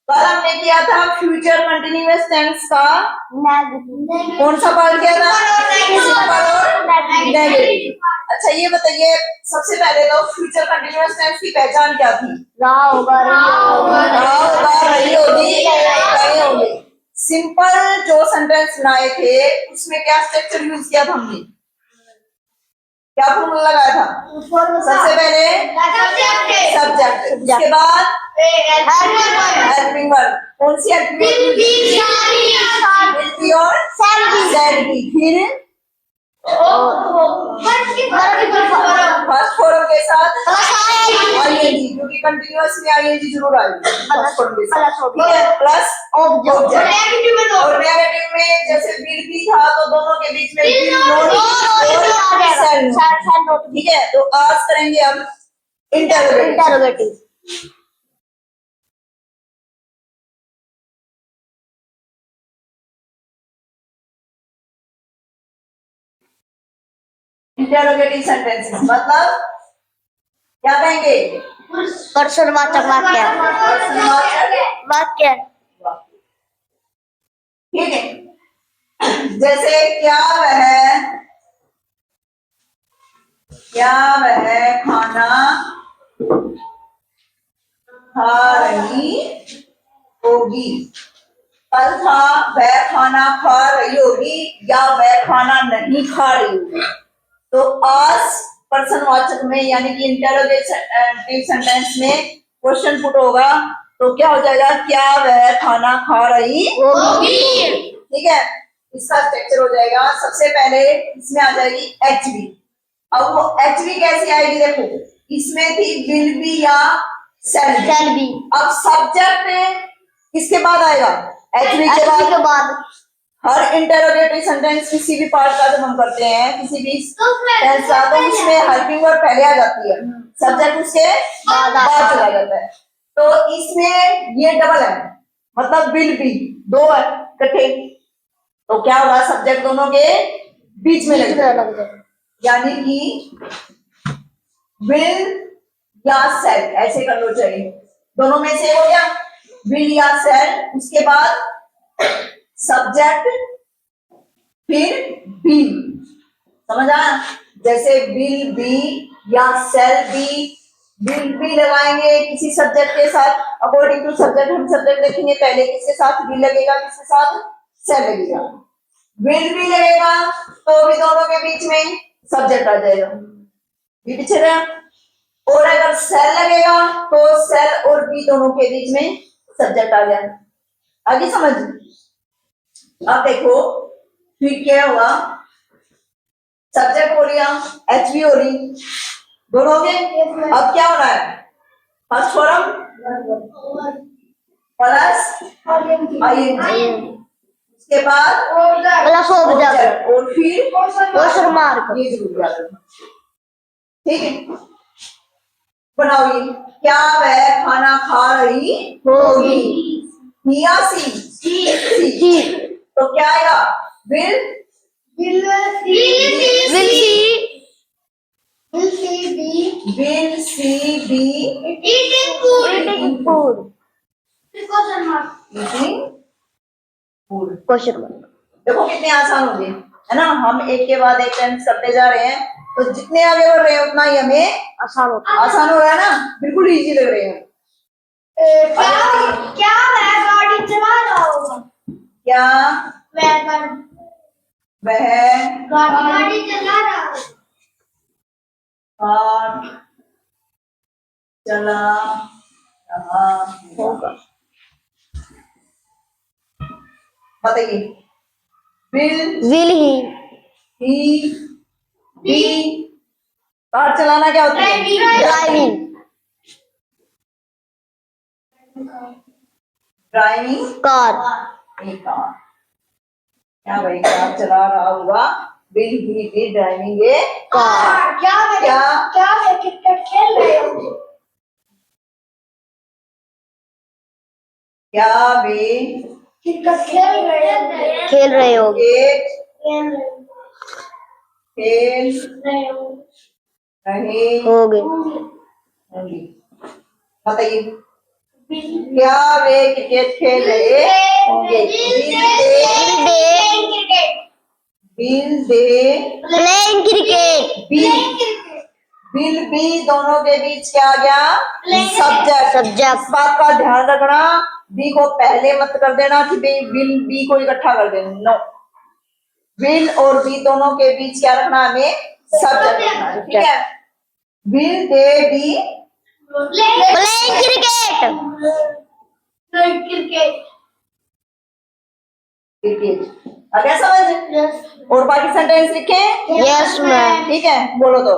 कल हमने किया था फ्यूचर कंटिन्यूअस टेंस का कौन सा पार्ट किया था? सिंपल और नेगेटिव। अच्छा ये बताइए सबसे पहले तो फ्यूचर कंटिन्यूअस टेंस की पहचान क्या थी? रहा होगा, रही होगी, नहीं होगी। सिंपल जो सेंटेंस बनाए थे उसमें क्या स्ट्रक्चर यूज किया था हमने? क्या फॉर्मूला लगाया था? सबसे पहले सब्जेक्ट, उसके बाद हेल्पिंग वर्ब। कौन सी हेल्पिंग वर्ब? विल बी और शैल बी। फिर फर्स्ट फॉर्म के साथ आईएनजी, क्योंकि कंटिन्यूअस में आईएनजी जरूर आएगी फर्स्ट फॉर्म के साथ, ठीक है, प्लस ऑब्जेक्ट। और नेगेटिव में जैसे विल बी था तो दोनों के बीच में विल नॉट और शैल नॉट, ठीक है। तो आज करेंगे हम इंटरोगेटिव। इंटरोगेटिव सेंटेंसेस मतलब क्या कहेंगे? प्रश्नवाचक वाक्य। ठीक है, जैसे क्या वह खाना खा रही होगी। कल था वह खाना खा रही होगी या वह खाना नहीं खा रही होगी। तो आज प्रश्नवाचक में यानी कि इंटरोगेटिव सेंटेंस में क्वेश्चन पुट होगा तो क्या हो जाएगा? क्या वह खाना खा रही होगी, ठीक है। इसका स्ट्रक्चर हो जाएगा, सबसे पहले इसमें आ जाएगी एचवी। अब वो एचवी कैसे आएगी? देखो इसमें थी विल बी या शैल बी। अब सब्जेक्ट किसके बाद आएगा? एचवी के बाद। हर इंटरोगेटिव सेंटेंस किसी भी पार्ट का जब हम करते हैं किसी भी टेंस का तो उसमें हेल्पिंग वर्ब पहले आ जाती है, सब्जेक्ट उसके बाद चला जाता है। तो इसमें ये डबल है, मतलब विल बी दो है इकट्ठे, तो क्या होगा? सब्जेक्ट दोनों के बीच में लग जाएगा, यानी कि विल या शैल ऐसे कर लो चाहिए, दोनों में से हो गया विल या शैल, उसके बाद सब्जेक्ट फिर बी। समझ आया? जैसे विल बी या शैल बी, विल बी लगाएंगे किसी सब्जेक्ट के साथ अकॉर्डिंग टू सब्जेक्ट। हम सब्जेक्ट देखेंगे पहले किसके साथ विल लगेगा, किसके साथ शैल लगेगा। विल बी लगेगा तो भी दोनों के बीच में सब्जेक्ट आ जाएगा, भी पीछे रहा। और अगर शैल लगेगा तो शैल और बी दोनों के बीच में सब्जेक्ट आ जाएगा। आगे समझ। अब देखो फिर क्या हुआ? सब्जेक्ट हो रही एचवी हो रही, दोनों हो गए। अब क्या हो रहा है? फर्स्ट फॉर्म प्लस आईएनजी, उसके बाद प्लस ऑब्जेक्ट और फिर क्वेश्चन मार्क। ये जरूर याद रखना, ठीक है। बनाओ ये, क्या वह खाना खा रही होगी? या सी? सी। तो क्या आएगा? Will C be eating food। देखो कितने आसान हो गए, है ना। हम एक के बाद एक टेंस करते जा रहे हैं तो जितने आगे बढ़ रहे हैं उतना ही हमें आसान हो रहा है ना, बिल्कुल इजी लग रहे हैं। क्या वह गाड़ी चला रहा होगा? क्या वह गाड़ी चला रहा होगा? कार चला रहा होगा। बताइए विल ही बी। कार चलाना क्या होता है? Driving car. क्या भाई कार चला रहा होगा? Will he be driving a car. क्या वे क्रिकेट खेल रहे होंगे? क्या वे क्रिकेट खेल रहे होंगे? खेल रहे होंगे। बताइए क्या वे क्रिकेट खेल रहे होंगे? Will they playing cricket. B will be दोनों के बीच क्या आ गया? सब्जेक्ट। Subject. इस बात का ध्यान रखना, बी को पहले मत कर देना कि विल बी को इकट्ठा कर देना। नो, विल और बी दोनों के बीच क्या रखना? हमें सब्जेक्ट रखना है, ठीक है? Will they be playing cricket. Cricket. अब क्या समझ? और बाकी सेंटेंस लिखे? Yes ma'am. ठीक है, बोलो तो।